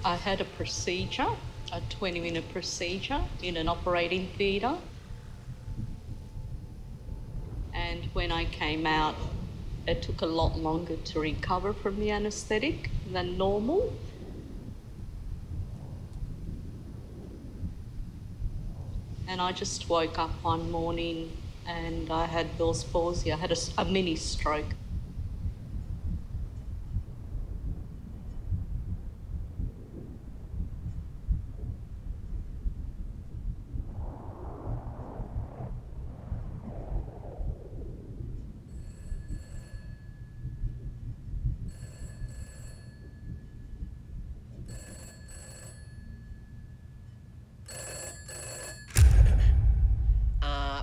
I had a procedure, a 20-minute procedure in an operating theatre. And when I came out, it took a lot longer to recover from the anaesthetic than normal. And I just woke up one morning and I had Bell's palsy. I had a mini stroke.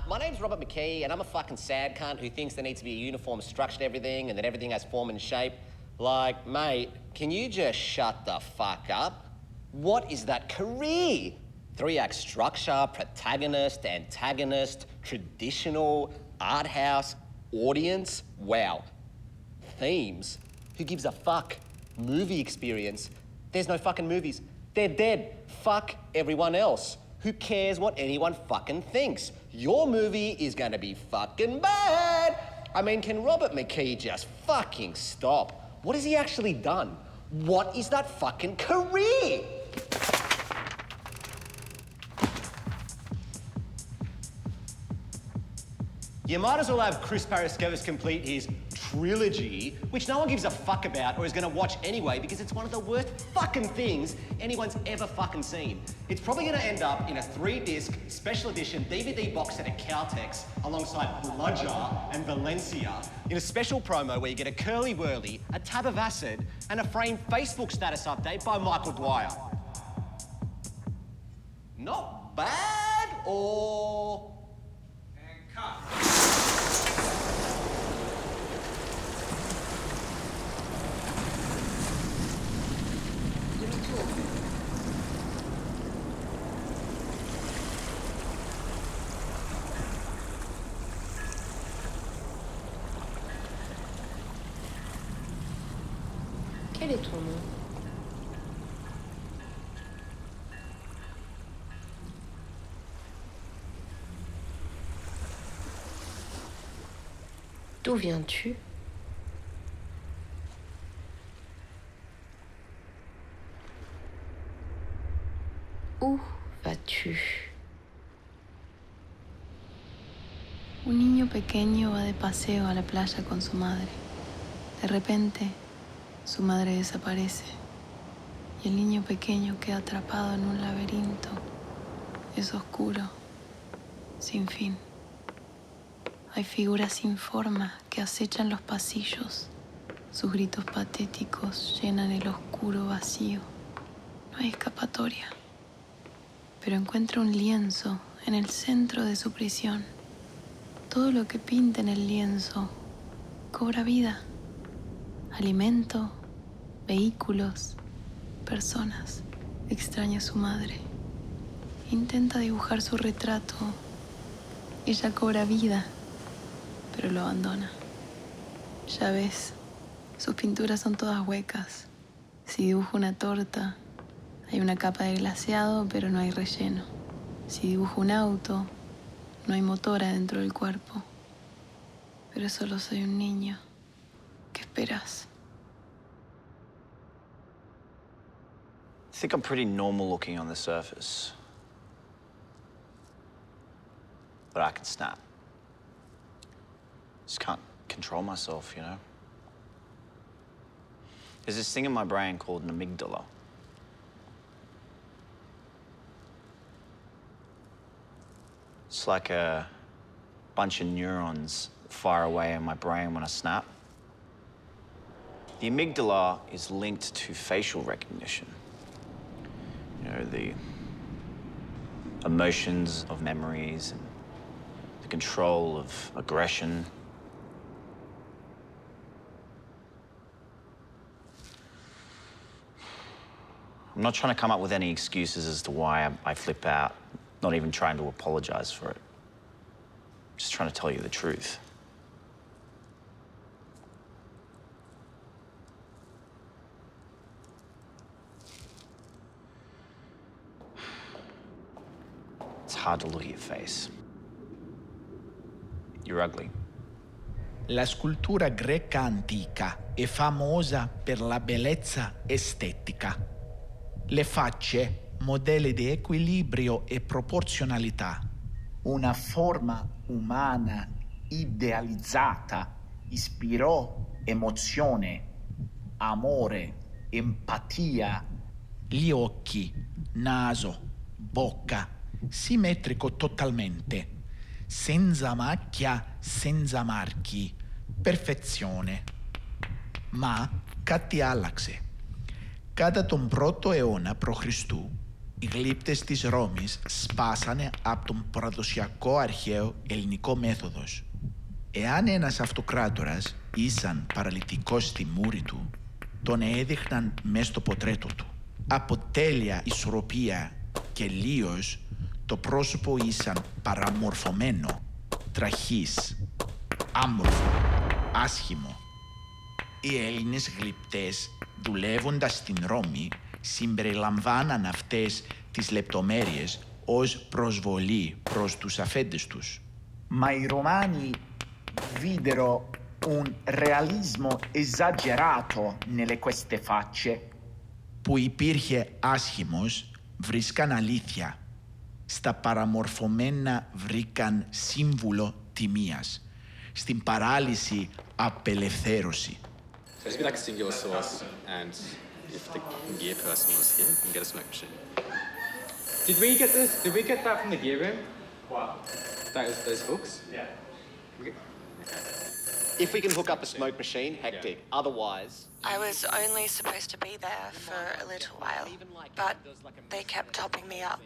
My name's Robert McKee, and I'm a fucking sad cunt who thinks there needs to be a uniform structure to everything and that everything has form and shape. Like, mate, can you just shut the fuck up? What is that career? 3-act structure, protagonist, antagonist, traditional, art house, audience? Wow. Themes? Who gives a fuck? Movie experience? There's no fucking movies. They're dead. Fuck everyone else. Who cares what anyone fucking thinks? Your movie is gonna be fucking bad. I mean, can Robert McKee just fucking stop? What has he actually done? What is that fucking career? You might as well have Chris Paraskevas complete his trilogy, which no one gives a fuck about or is gonna watch anyway because it's one of the worst fucking things anyone's ever fucking seen. It's probably gonna end up in a 3-disc special edition DVD box set at Caltex alongside Bludger and Valencia in a special promo where you get a curly whirly, a tab of acid, and a framed Facebook status update by Michael Dwyer. Not bad, or... And cut. Quel est ton nom? D'où viens-tu? Où vas-tu? Un niño pequeño va de paseo a la playa con su madre. De repente, su madre desaparece y el niño pequeño queda atrapado en un laberinto. Es oscuro, sin fin. Hay figuras sin forma que acechan los pasillos. Sus gritos patéticos llenan el oscuro vacío. No hay escapatoria. Pero encuentra un lienzo en el centro de su prisión. Todo lo que pinta en el lienzo cobra vida. Alimento, vehículos, personas. Extraña a su madre. Intenta dibujar su retrato. Ella cobra vida, pero lo abandona. Ya ves, sus pinturas son todas huecas. Si dibujo una torta, hay una capa de glaseado, pero no hay relleno. Si dibujo un auto, no hay motor adentro del cuerpo. Pero solo soy un niño. ¿Qué esperas? I think I'm pretty normal looking on the surface. But I can snap. Just can't control myself, you know? There's this thing in my brain called an amygdala. It's like a bunch of neurons fire away in my brain when I snap. The amygdala is linked to facial recognition. You know, the emotions of memories and the control of aggression. I'm not trying to come up with any excuses as to why I flip out, not even trying to apologize for it. Just trying to tell you the truth. hard to look at your face. You're ugly. La scultura greca antica è famosa per la bellezza estetica. Le facce, modelli di equilibrio e proporzionalità. Una forma umana idealizzata ispirò emozione, amore, empatia. Gli occhi, naso, bocca, simmetrico totalmente. Senza macchia, senza marchi, perfezione. Μα κάτι άλλαξε. Κατά τον πρώτο αιώνα π.Χ. οι γλύπτες της Ρώμης σπάσανε από τον παραδοσιακό αρχαίο ελληνικό μέθοδος. Εάν ένας αυτοκράτορας ήσαν παραλυτικός στη μούρη του, τον έδειχναν μες στο ποτρέτο του. Από τέλεια ισορροπία και λίος το πρόσωπο ήσαν παραμορφωμένο, τραχής, άμορφο, άσχημο. Οι Έλληνες γλυπτές, δουλεύοντας στην Ρώμη, συμπεριλαμβάναν αυτές τις λεπτομέρειες ως προσβολή προς τους αφέντες τους. Ma i Romani videro un realismo esagerato nelle queste facce. Που υπήρχε άσχημος, βρίσκαν αλήθεια. Στα παραμορφωμένα βρήκαν σύμβουλο τιμίας. Στην παράλυση απελευθέρωση. So just be like a singular source, and if the gear person was here, we can get a smoke machine. Did we get this? Did we get that from the gear room? What? Those hooks? Yeah. If we can hook up a smoke machine, hectic. Otherwise... I was only supposed to be there for a little while, but they kept topping me up.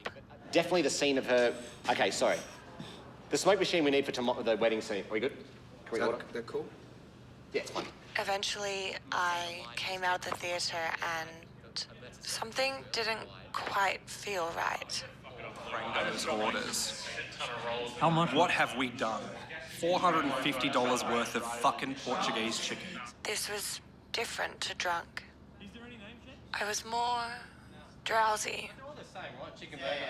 Definitely the scene of her... Okay, sorry. The smoke machine we need for the wedding scene. Are we good? Can we order? They're cool. Yeah, it's fine. Eventually, I came out the theatre and something didn't quite feel right. Frango's orders. How much? What have we done? $450 worth of fucking Portuguese chicken. This was different to drunk. I was more drowsy.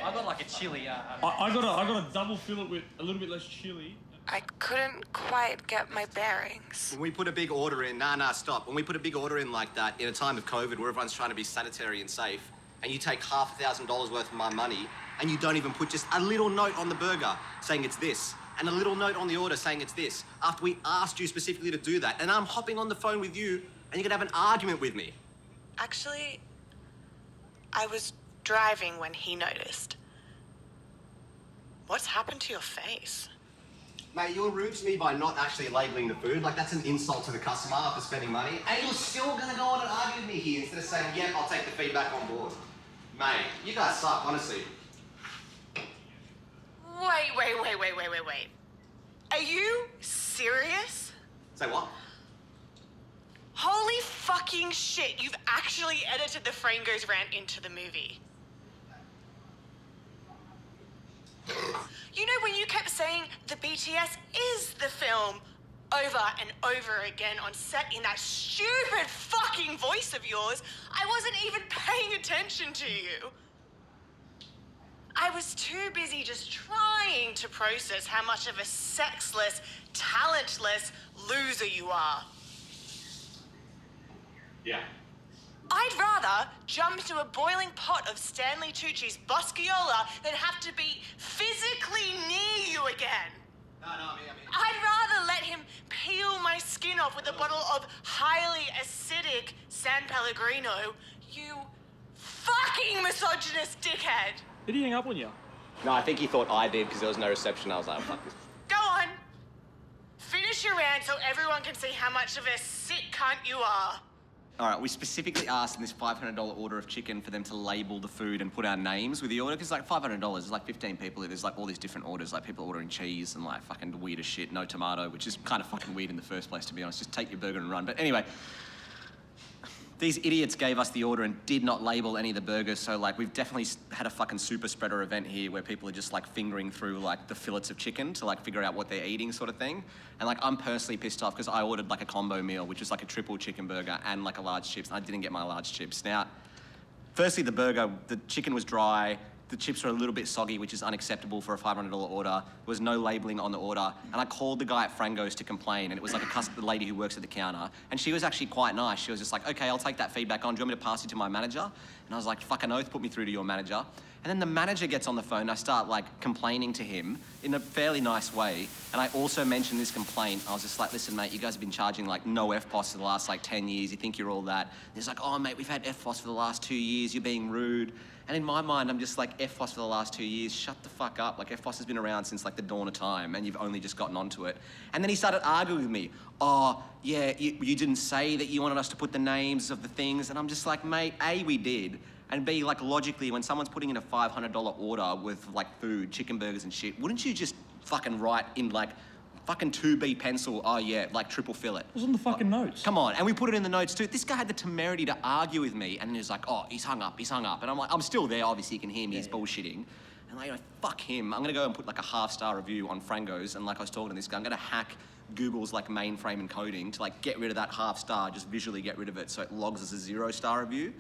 I got like a chili. I got a double fillet with a little bit less chili. I couldn't quite get my bearings. When we put a big order in... Nah, stop. When we put a big order in like that, in a time of COVID where everyone's trying to be sanitary and safe, and you take $500,000 worth of my money, and you don't even put just a little note on the burger saying it's this, and a little note on the order saying it's this, after we asked you specifically to do that, and I'm hopping on the phone with you, and you're gonna have an argument with me. Actually, I was driving when he noticed. What's happened to your face? Mate, you're rude to me by not actually labelling the food. Like, that's an insult to the customer after spending money. And you're still going to go on and argue with me here instead of saying, yep, I'll take the feedback on board. Mate, you guys suck, honestly. Wait. Are you serious? Say what? Holy fucking shit, you've actually edited the Frango's rant into the movie. You know when you kept saying the BTS is the film over and over again on set in that stupid fucking voice of yours, I wasn't even paying attention to you. I was too busy just trying to process how much of a sexless, talentless loser you are. Yeah. I'd rather jump into a boiling pot of Stanley Tucci's Bosciola than have to be physically near you again. No, I mean... I'd rather let him peel my skin off with a bottle of highly acidic San Pellegrino, you fucking misogynist dickhead. Did he hang up on you? No, I think he thought I did because there was no reception. I was like, fuck this. Go on. Finish your rant so everyone can see how much of a sick cunt you are. All right, we specifically asked in this $500 order of chicken for them to label the food and put our names with the order, because like $500, there's like 15 people, there's like all these different orders, like people ordering cheese and like fucking weird as shit, no tomato, which is kind of fucking weird in the first place, to be honest. Just take your burger and run. But anyway, these idiots gave us the order and did not label any of the burgers, so like we've definitely had a fucking super spreader event here where people are just like fingering through like the fillets of chicken to like figure out what they're eating, sort of thing. And like I'm personally pissed off because I ordered like a combo meal, which was like a triple chicken burger and like a large chips, and I didn't get my large chips. Now, firstly, the burger, the chicken was dry, the chips were a little bit soggy, which is unacceptable for a $500 order. There was no labelling on the order. And I called the guy at Frango's to complain, and it was like the lady who works at the counter. And she was actually quite nice. She was just like, okay, I'll take that feedback on. Do you want me to pass it to my manager? And I was like, fucking oath, put me through to your manager. And then the manager gets on the phone, and I start like complaining to him in a fairly nice way. And I also mentioned this complaint. I was just like, listen, mate, you guys have been charging like no FPOS for the last like 10 years. You think you're all that. And he's like, oh, mate, we've had FPOS for the last 2 years. You're being rude. And in my mind, I'm just like, FPOS for the last 2 years, shut the fuck up. Like, FPOS has been around since like the dawn of time, and you've only just gotten onto it. And then he started arguing with me. Oh, yeah, you didn't say that you wanted us to put the names of the things. And I'm just like, mate, A, we did. And B, like, logically, when someone's putting in a $500 order with like food, chicken burgers and shit, wouldn't you just fucking write in like, fucking 2B pencil, oh yeah, like triple fillet. It was on the fucking notes. Come on, and we put it in the notes too. This guy had the temerity to argue with me, and he was like, oh, he's hung up. And I'm like, I'm still there, obviously you can hear me, he's bullshitting. And like, fuck him. I'm gonna go and put like a 5-star review on Frango's, and like I was talking to this guy, I'm gonna hack Google's like mainframe encoding to like get rid of that 5-star, just visually get rid of it so it logs as a 0-star review.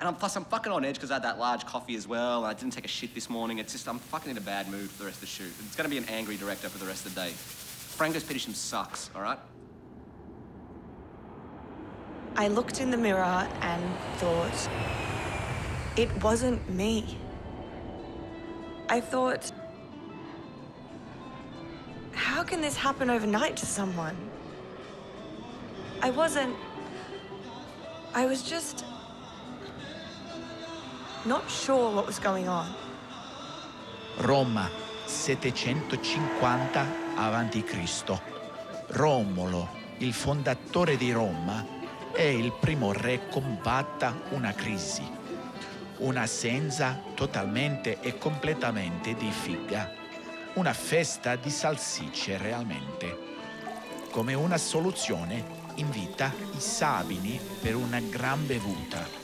And plus I'm fucking on edge because I had that large coffee as well, and I didn't take a shit this morning. It's just, I'm fucking in a bad mood for the rest of the shoot. It's gonna be an angry director for the rest of the day. Frango's Petersham sucks, all right? I looked in the mirror and thought, it wasn't me. I thought, how can this happen overnight to someone? I was just not sure what was going on. Roma, 750 avanti Cristo. Romolo, il fondatore di Roma, è il primo re combatta una crisi. Un'assenza totalmente e completamente di figa. Una festa di salsicce realmente. Come una soluzione invita i sabini per una gran bevuta.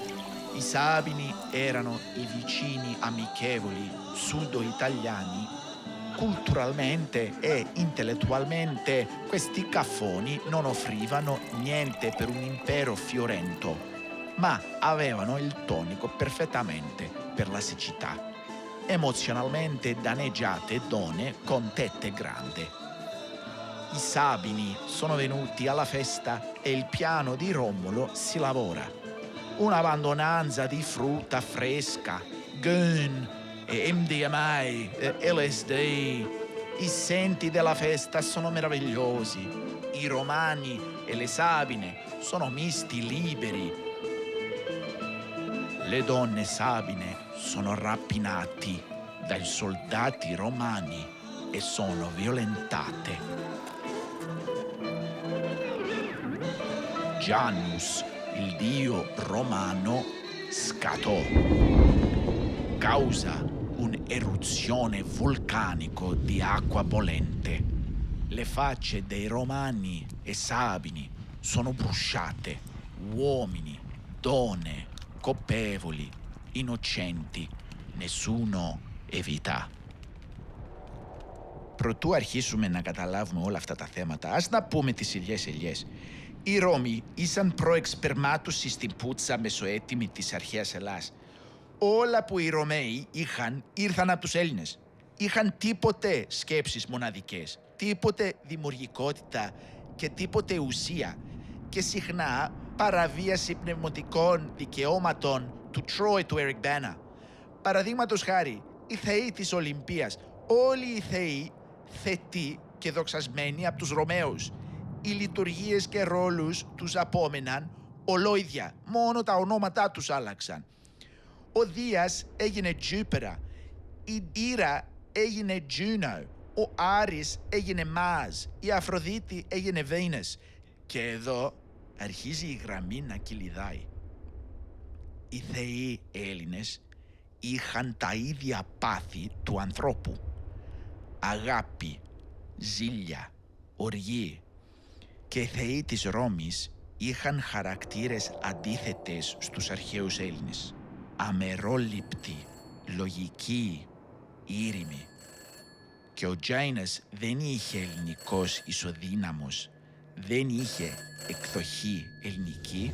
I sabini erano i vicini amichevoli sudo-italiani. Culturalmente e intellettualmente questi caffoni non offrivano niente per un impero fiorento, ma avevano il tonico perfettamente per la siccità. Emozionalmente danneggiate donne con tette grandi. I sabini sono venuti alla festa e il piano di Romolo si lavora. Un'abbandonanza di frutta fresca, gun e MDMA e LSD. I senti della festa sono meravigliosi. I romani e le sabine sono misti liberi. Le donne sabine sono rapinate dai soldati romani e sono violentate. Janus, il dio romano, scattò. Causa un'eruzione vulcanico di acqua bollente. Le facce dei romani e sabini sono bruciate. Uomini, donne, colpevoli, innocenti, nessuno evita. Προτού αρχίσουμε να καταλάβουμε όλα αυτά τα θέματα, ας να πούμε τις ηλιές. Οι Ρώμοι ήσαν προεξπερμάτωση στην πουτσα μεσοέτοιμη της αρχαίας Ελλάς. Όλα που οι Ρωμαίοι είχαν ήρθαν από τους Έλληνες. Είχαν τίποτε σκέψεις μοναδικές, τίποτε δημιουργικότητα και τίποτε ουσία και συχνά παραβίαση πνευματικών δικαιώματων του Τρόι του Eric Bana. Παραδείγματος χάρη, οι θεοί της Ολυμπίας, όλοι οι θεοί θετοί και δοξασμένοι από τους Ρωμαίους. Οι λειτουργίες και ρόλους τους απόμεναν ολόιδια, μόνο τα ονόματά τους άλλαξαν. Ο Δίας έγινε Τζούπερα, η Ήρα έγινε Τζούνο, ο Άρης έγινε Μάζ, η Αφροδίτη έγινε Βένες. Και εδώ αρχίζει η γραμμή να κυλιδάει. Οι θεοί Έλληνες είχαν τα ίδια πάθη του ανθρώπου. Αγάπη, ζήλια, οργή. Και οι θεοί της Ρώμης είχαν χαρακτήρες αντίθετες στους αρχαίους Έλληνες. Αμερόληπτοι, λογικοί, ήρημοι. Και ο Janus δεν είχε ελληνικός ισοδύναμος, δεν είχε εκδοχή ελληνική,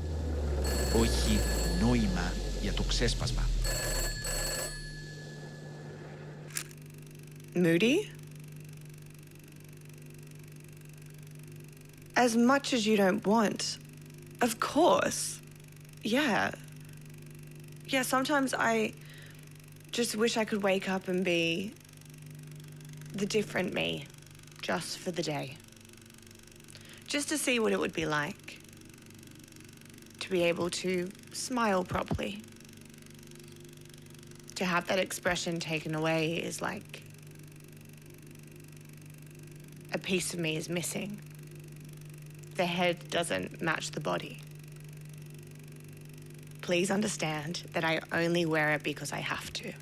όχι νόημα για το ξέσπασμα. Moody? As much as you don't want. Of course. Yeah. Yeah, sometimes I just wish I could wake up and be the different me, just for the day. Just to see what it would be like. To be able to smile properly. To have that expression taken away is like a piece of me is missing. The head doesn't match the body. Please understand that I only wear it because I have to.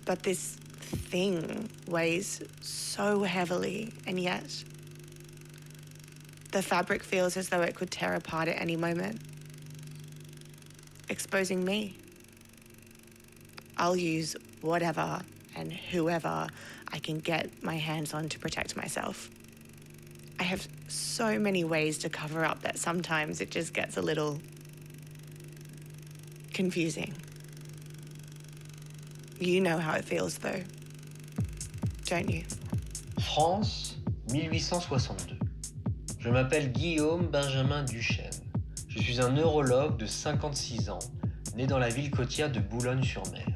But this thing weighs so heavily, and yet the fabric feels as though it could tear apart at any moment, exposing me. I'll use whatever and whoever I can get my hands on to protect myself. I have so many ways to cover up that sometimes it just gets a little confusing. You know how it feels though, don't you? France, 1862. Je m'appelle Guillaume Benjamin Duchesne. Je suis un neurologue de 56 ans, né dans la ville côtière de Boulogne-sur-Mer.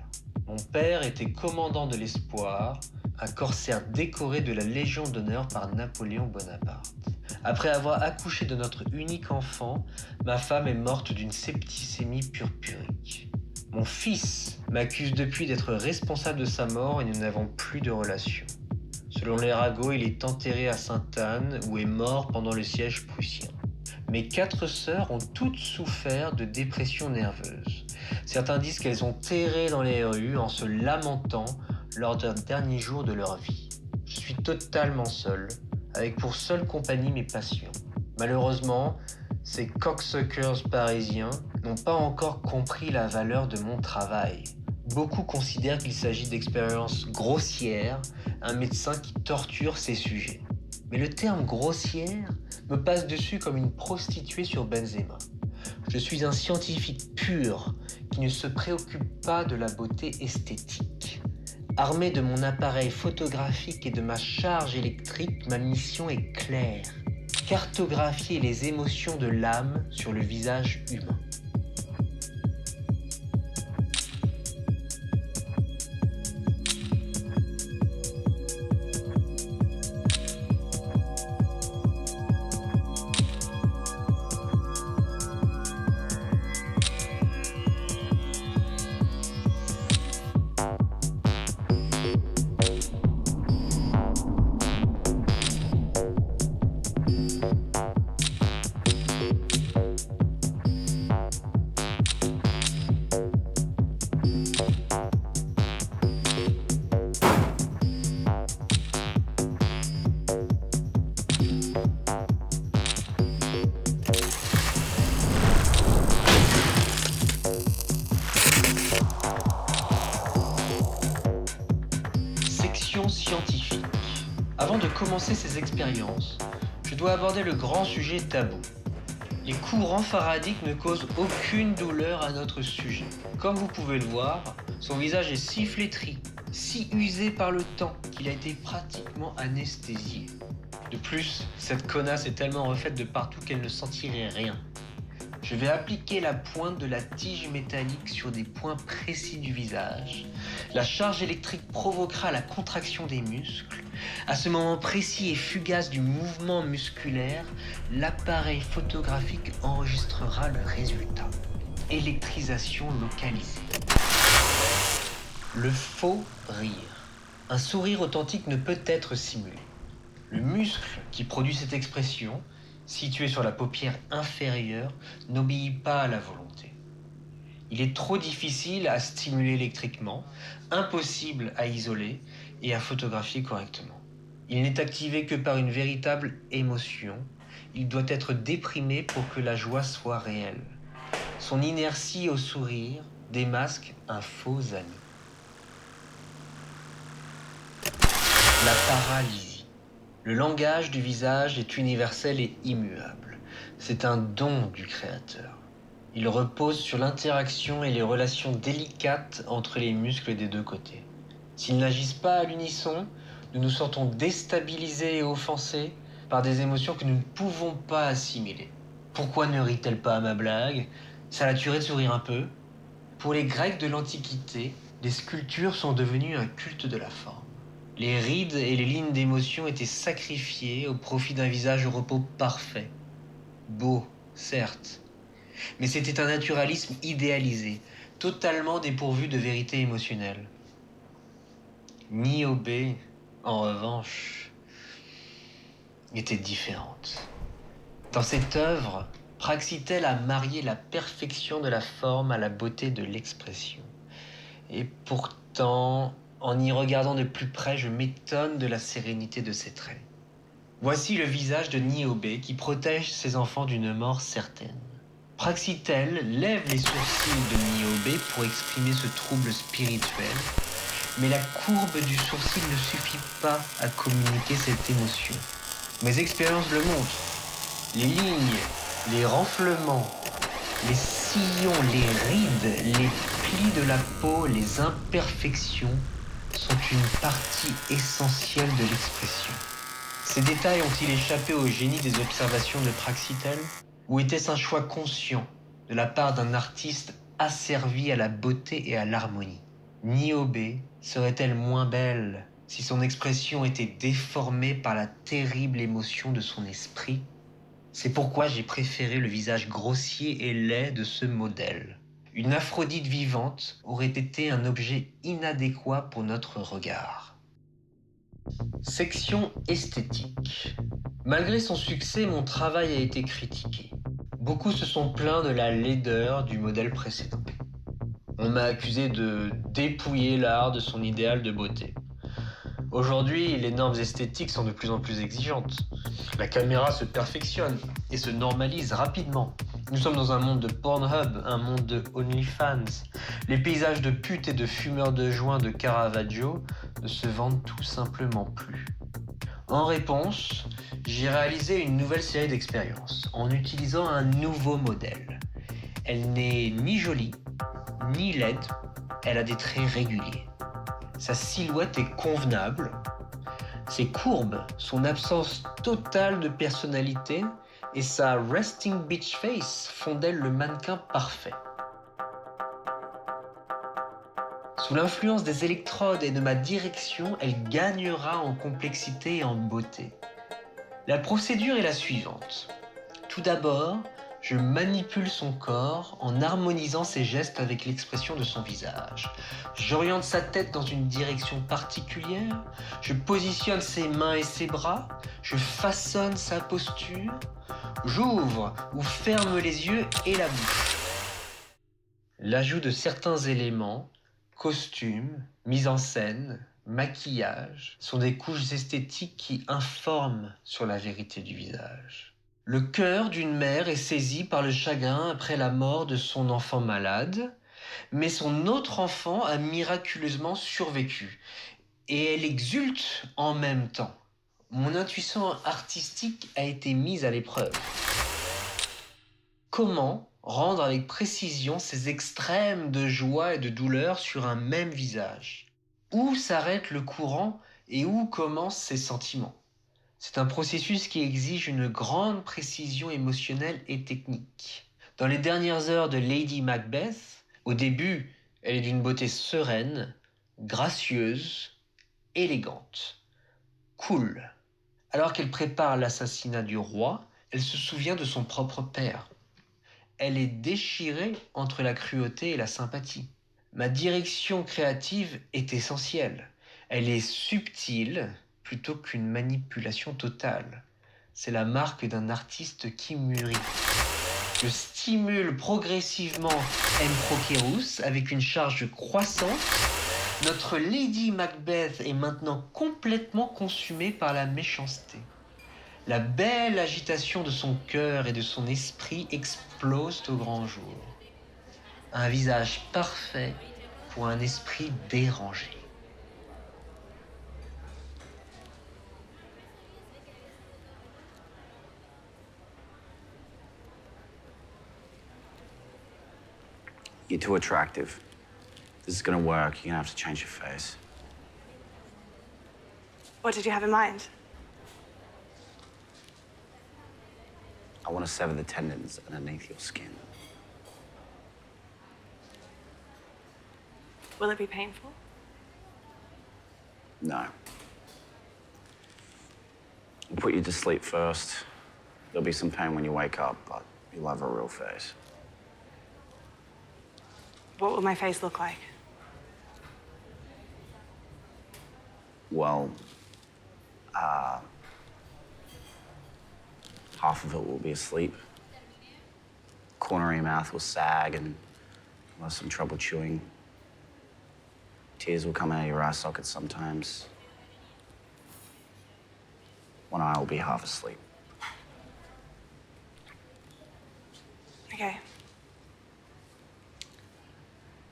Mon père était commandant de l'Espoir, un corsaire décoré de la Légion d'honneur par Napoléon Bonaparte. Après avoir accouché de notre unique enfant, ma femme est morte d'une septicémie purpurique. Mon fils m'accuse depuis d'être responsable de sa mort et nous n'avons plus de relation. Selon les ragots, il est enterré à Sainte-Anne où est mort pendant le siège prussien. Mes 4 sœurs ont toutes souffert de dépression nerveuse. Certains disent qu'elles ont erré dans les rues en se lamentant lors d'un dernier jour de leur vie. Je suis totalement seul, avec pour seule compagnie mes patients. Malheureusement, ces cocksuckers parisiens n'ont pas encore compris la valeur de mon travail. Beaucoup considèrent qu'il s'agit d'expériences grossières, un médecin qui torture ses sujets. Mais le terme grossière me passe dessus comme une prostituée sur Benzema. Je suis un scientifique pur qui ne se préoccupe pas de la beauté esthétique. Armé de mon appareil photographique et de ma charge électrique, ma mission est claire. Cartographier les émotions de l'âme sur le visage humain. Scientifique. Avant de commencer ces expériences, je dois aborder le grand sujet tabou. Les courants faradiques ne causent aucune douleur à notre sujet. Comme vous pouvez le voir, son visage est si flétri, si usé par le temps qu'il a été pratiquement anesthésié. De plus, cette connasse est tellement refaite de partout qu'elle ne sentirait rien. Je vais appliquer la pointe de la tige métallique sur des points précis du visage. La charge électrique provoquera la contraction des muscles. À ce moment précis et fugace du mouvement musculaire, l'appareil photographique enregistrera le résultat. Électrisation localisée. Le faux rire. Un sourire authentique ne peut être simulé. Le muscle qui produit cette expression, situé sur la paupière inférieure, n'obéit pas à la volonté. Il est trop difficile à stimuler électriquement, impossible à isoler et à photographier correctement. Il n'est activé que par une véritable émotion. Il doit être déprimé pour que la joie soit réelle. Son inertie au sourire démasque un faux ami. La paralysie. Le langage du visage est universel et immuable. C'est un don du Créateur. Il repose sur l'interaction et les relations délicates entre les muscles des deux côtés. S'ils n'agissent pas à l'unisson, nous nous sentons déstabilisés et offensés par des émotions que nous ne pouvons pas assimiler. Pourquoi ne rit-elle pas à ma blague? Ça la tuerait de sourire un peu. Pour les Grecs de l'Antiquité, les sculptures sont devenues un culte de la forme. Les rides et les lignes d'émotion étaient sacrifiées au profit d'un visage au repos parfait. Beau, certes, mais c'était un naturalisme idéalisé, totalement dépourvu de vérité émotionnelle. Niobe, en revanche, était différente. Dans cette œuvre, Praxitèle a marié la perfection de la forme à la beauté de l'expression. Et pourtant, en y regardant de plus près, je m'étonne de la sérénité de ses traits. Voici le visage de Niobe qui protège ses enfants d'une mort certaine. Praxitèle lève les sourcils de Niobe pour exprimer ce trouble spirituel, mais la courbe du sourcil ne suffit pas à communiquer cette émotion. Mes expériences le montrent. Les lignes, les renflements, les sillons, les rides, les plis de la peau, les imperfections sont une partie essentielle de l'expression. Ces détails ont-ils échappé au génie des observations de Praxitèle? Ou était-ce un choix conscient de la part d'un artiste asservi à la beauté et à l'harmonie? Niobe serait-elle moins belle si son expression était déformée par la terrible émotion de son esprit? C'est pourquoi j'ai préféré le visage grossier et laid de ce modèle. Une Aphrodite vivante aurait été un objet inadéquat pour notre regard. Section esthétique. Malgré son succès, mon travail a été critiqué. Beaucoup se sont plaints de la laideur du modèle précédent. On m'a accusé de dépouiller l'art de son idéal de beauté. Aujourd'hui, les normes esthétiques sont de plus en plus exigeantes. La caméra se perfectionne et se normalise rapidement. Nous sommes dans un monde de Pornhub, un monde de OnlyFans. Les paysages de putes et de fumeurs de joints de Caravaggio ne se vendent tout simplement plus. En réponse, j'ai réalisé une nouvelle série d'expériences en utilisant un nouveau modèle. Elle n'est ni jolie, ni laide, elle a des traits réguliers. Sa silhouette est convenable. Ses courbes, son absence totale de personnalité et sa resting bitch face font d'elle le mannequin parfait. Sous l'influence des électrodes et de ma direction, elle gagnera en complexité et en beauté. La procédure est la suivante. Tout d'abord, je manipule son corps en harmonisant ses gestes avec l'expression de son visage. J'oriente sa tête dans une direction particulière, je positionne ses mains et ses bras, je façonne sa posture, j'ouvre ou ferme les yeux et la bouche. L'ajout de certains éléments, costumes, mise en scène, maquillage, sont des couches esthétiques qui informent sur la vérité du visage. Le cœur d'une mère est saisi par le chagrin après la mort de son enfant malade, mais son autre enfant a miraculeusement survécu et elle exulte en même temps. Mon intuition artistique a été mise à l'épreuve. Comment rendre avec précision ces extrêmes de joie et de douleur sur un même visage? Où s'arrête le courant et où commencent ses sentiments? C'est un processus qui exige une grande précision émotionnelle et technique. Dans les dernières heures de Lady Macbeth, au début, elle est d'une beauté sereine, gracieuse, élégante, cool. Alors qu'elle prépare l'assassinat du roi, elle se souvient de son propre père. Elle est déchirée entre la cruauté et la sympathie. Ma direction créative est essentielle. Elle est subtile plutôt qu'une manipulation totale. C'est la marque d'un artiste qui mûrit. Je stimule progressivement M. Procerus avec une charge croissante. Notre Lady Macbeth est maintenant complètement consumée par la méchanceté. La belle agitation de son cœur et de son esprit explose au grand jour. Un visage parfait pour un esprit dérangé. You're too attractive. This is gonna work. You're gonna have to change your face. What did you have in mind? I want to sever the tendons underneath your skin. Will it be painful? No. We'll put you to sleep first. There'll be some pain when you wake up, but you'll have a real face. What will my face look like? Well, half of it will be asleep. Corner of your mouth will sag and you'll have some trouble chewing. Tears will come out of your eye sockets sometimes. One eye will be half asleep. Okay.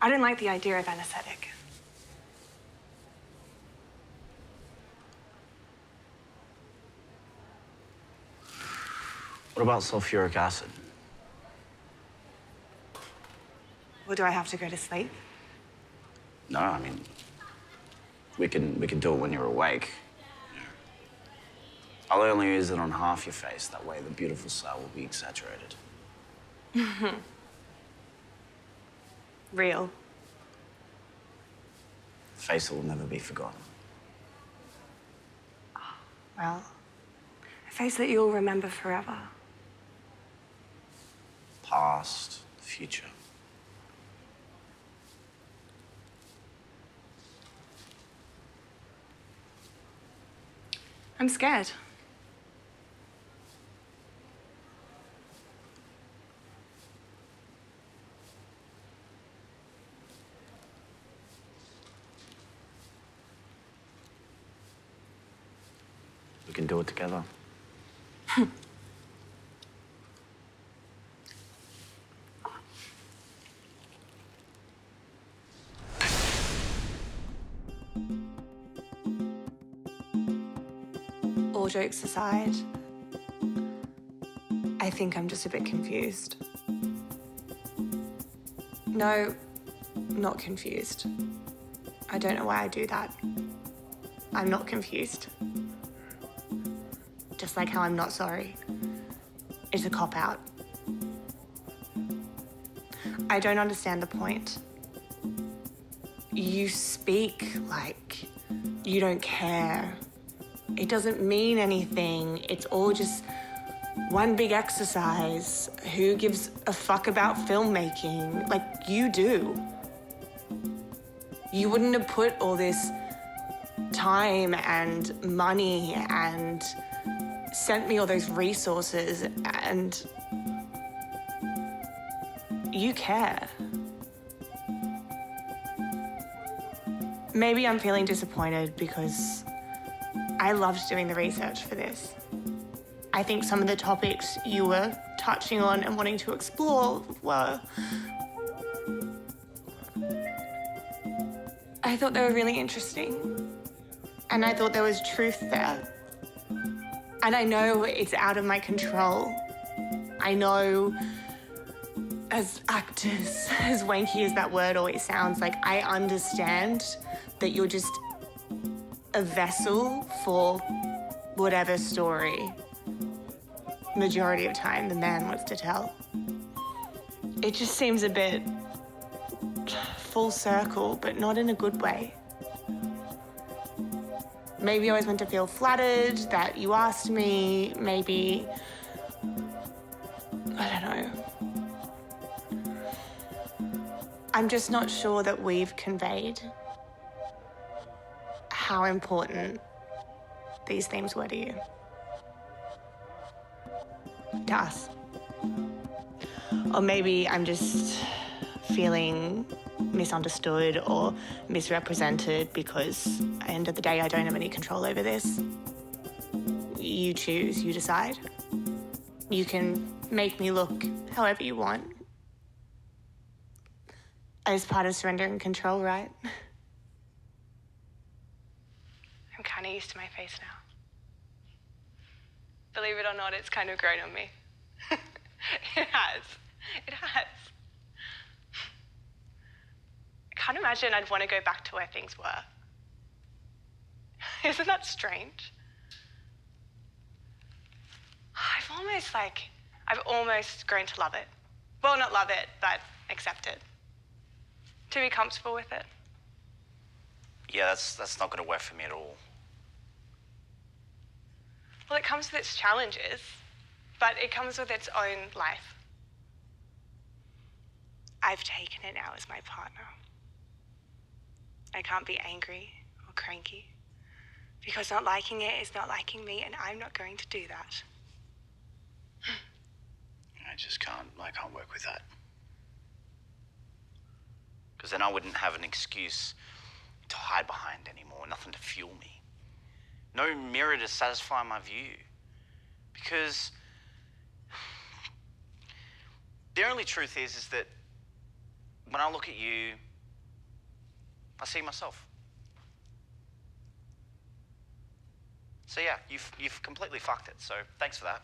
I don't like the idea of anesthetic. What about sulfuric acid? Well, do I have to go to sleep? No, I mean, we can do it when you're awake. I'll only use it on half your face. That way the beautiful side will be exaggerated. Real. The face that will never be forgotten. Well, a face that you'll remember forever. Past, future. I'm scared. We can do it together. All jokes aside, I think I'm just a bit confused. No, not confused. I don't know why I do that. I'm not confused. Just like how I'm not sorry. It's a cop-out. I don't understand the point. You speak like you don't care. It doesn't mean anything. It's all just one big exercise. Who gives a fuck about filmmaking? Like you do. You wouldn't have put all this time and money and sent me all those resources, and you care. Maybe I'm feeling disappointed because I loved doing the research for this. I think some of the topics you were touching on and wanting to explore were... I thought they were really interesting. And I thought there was truth there. And I know it's out of my control. I know, as actors, as wanky as that word always sounds, like I understand that you're just a vessel for whatever story, majority of time, the man wants to tell. It just seems a bit full circle, but not in a good way. Maybe I was meant to feel flattered that you asked me, maybe, I don't know. I'm just not sure that we've conveyed how important these themes were to you. To us. Or maybe I'm just feeling misunderstood or misrepresented because at the end of the day, I don't have any control over this. You choose, you decide. You can make me look however you want. As part of surrendering control, right? I'm kind of used to my face now. Believe it or not, it's kind of grown on me. It has. It has. I can't imagine I'd want to go back to where things were. Isn't that strange? I've almost grown to love it. Well, not love it, but accept it. To be comfortable with it. Yeah, that's not going to work for me at all. Well, it comes with its challenges, but it comes with its own life. I've taken it now as my partner. I can't be angry or cranky, because not liking it is not liking me, and I'm not going to do that. I can't work with that. Because then I wouldn't have an excuse to hide behind anymore, nothing to fuel me. No mirror to satisfy my view. Because the only truth is that when I look at you, I see myself. So yeah, you've completely fucked it, so thanks for that.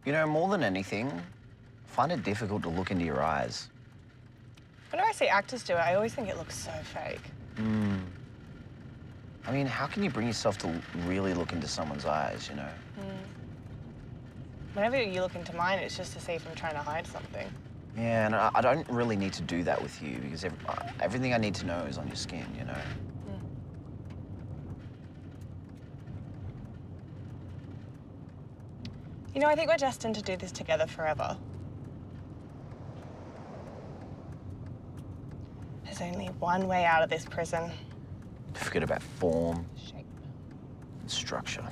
You know, more than anything, I find it difficult to look into your eyes. Whenever I see actors do it, I always think it looks so fake. I mean, how can you bring yourself to really look into someone's eyes, you know? Whenever you look into mine, it's just to see if I'm trying to hide something. Yeah, and I don't really need to do that with you because everything I need to know is on your skin, you know? You know, I think we're destined to do this together forever. There's only one way out of this prison. Forget about form, shape, and structure.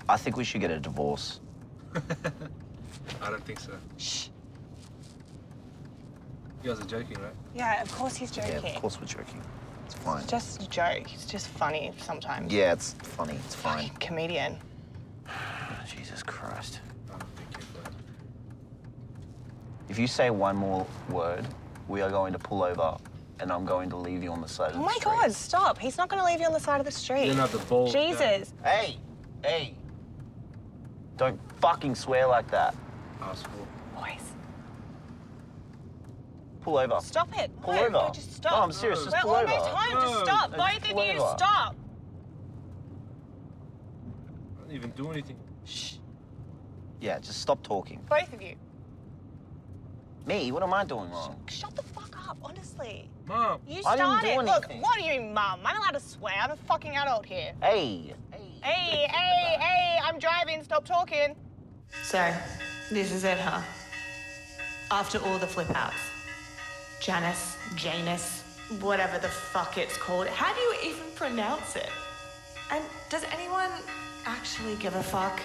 I think we should get a divorce. I don't think so. Shh. You guys are joking, right? Yeah, of course he's joking. Yeah, of course we're joking. It's fine. It's just a joke. It's just funny sometimes. Yeah, it's funny. It's fine. Comedian. Jesus Christ. I don't think you're good. If you say one more word, we are going to pull over and I'm going to leave you on the side of the street. Oh my God, stop. He's not going to leave you on the side of the street. You don't have the balls. Jesus. Hey, hey. Don't fucking swear like that. Asshole. Boys. Pull over. Stop it. Pull No, over. no, just stop. No, I'm serious. Just We're pull over. almost home. Just stop. No, Both just of pull you, over. stop. I didn't even do anything. Shh. Yeah, just stop talking. Both of you. Me? What am I doing wrong? Shut the fuck up, honestly. Mom. You I started. didn't do Look, anything. what are you, Mum? I'm allowed to swear. I'm a fucking adult here. Hey. Hey, I'm driving. Stop talking. So, this is it, huh? After all the flip outs. Janus, whatever the fuck it's called. How do you even pronounce it? And does anyone actually give a fuck?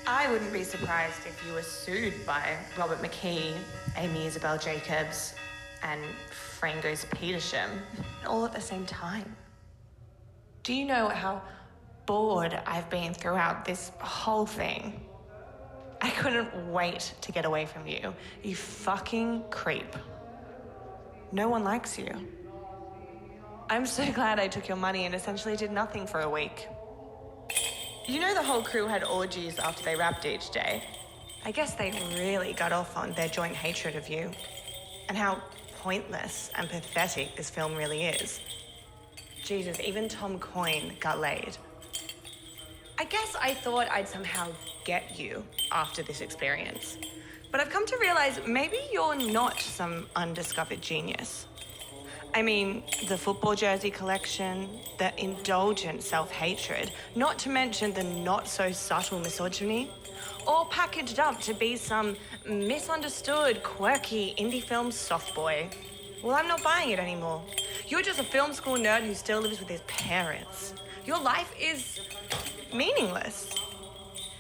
I wouldn't be surprised if you were sued by Robert McKee, Amy Isabel Jacobs, and Frangos Petersham all at the same time. Do you know how bored I've been throughout this whole thing? I couldn't wait to get away from you, you fucking creep. No one likes you. I'm so glad I took your money and essentially did nothing for a week. You know the whole crew had orgies after they rapped each day. I guess they really got off on their joint hatred of you. And how pointless and pathetic this film really is. Jesus, even Tom Coyne got laid. I guess I thought I'd somehow get you after this experience. But I've come to realize maybe you're not some undiscovered genius. I mean, the football jersey collection, the indulgent self-hatred, not to mention the not-so-subtle misogyny, all packaged up to be some misunderstood, quirky indie film soft boy. Well, I'm not buying it anymore. You're just a film school nerd who still lives with his parents. Your life is meaningless.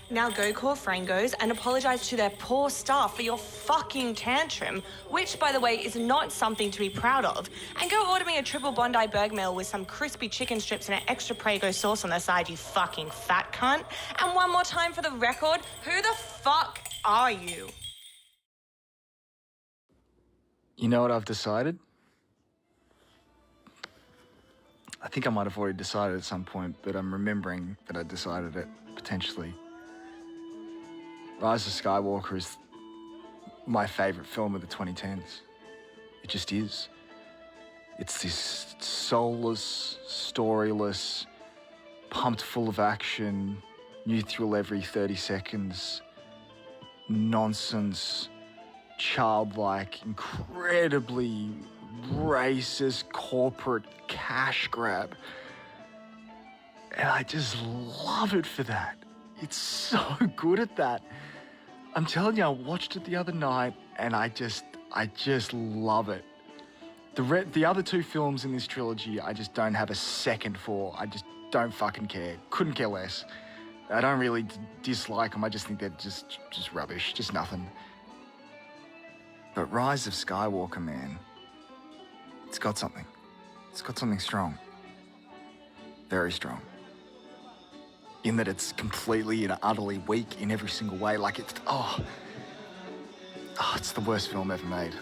Now go call Frangos and apologize to their poor staff for your fucking tantrum, which, by the way, is not something to be proud of. And go order me a triple Bondi Burg meal with some crispy chicken strips and an extra Prego sauce on the side, you fucking fat cunt. And one more time for the record, who the fuck are you? You know what I've decided? I think I might have already decided at some point, but I'm remembering that I decided it, potentially. Rise of Skywalker is my favourite film of the 2010s. It just is. It's this soulless, storyless, pumped full of action, new thrill every 30 seconds, nonsense, childlike, incredibly racist corporate cash grab. And I just love it for that. It's so good at that. I'm telling you, I watched it the other night and I just love it. The other two films in this trilogy, I just don't have a second for. I just don't fucking care. Couldn't care less. I don't really dislike them. I just think they're just rubbish, just nothing. But Rise of Skywalker, man, it's got something. It's got something strong. Very strong. In that it's completely and utterly weak in every single way. Like it's the worst film ever made.